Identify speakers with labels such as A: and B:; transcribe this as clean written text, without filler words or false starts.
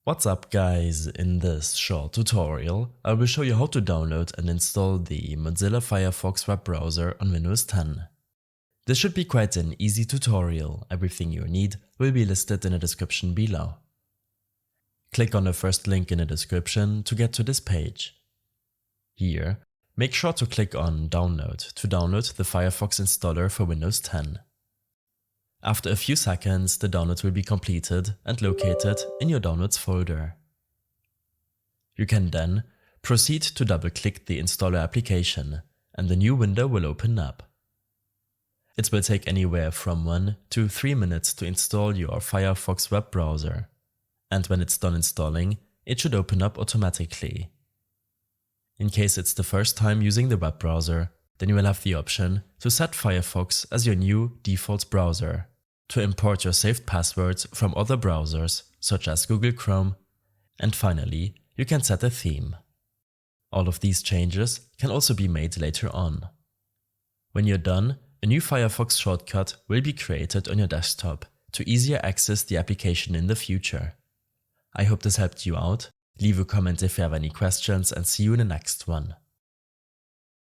A: What's up guys, in this short tutorial I will show you how to download and install the Mozilla Firefox web browser on Windows 10. This should be quite an easy tutorial, everything you need will be listed in the description below. Click on the first link in the description to get to this page. Here, make sure to click on Download to download the Firefox installer for Windows 10. After a few seconds, the download will be completed and located in your Downloads folder. You can then proceed to double-click the installer application and a new window will open up. It will take anywhere from 1 to 3 minutes to install your Firefox web browser, and when it's done installing, it should open up automatically. In case it's the first time using the web browser, then you will have the option to set Firefox as your new default browser, to import your saved passwords from other browsers such as Google Chrome, and finally, you can set a theme. All of these changes can also be made later on. When you're done, a new Firefox shortcut will be created on your desktop to easier access the application in the future. I hope this helped you out. Leave a comment if you have any questions and see you in the next one.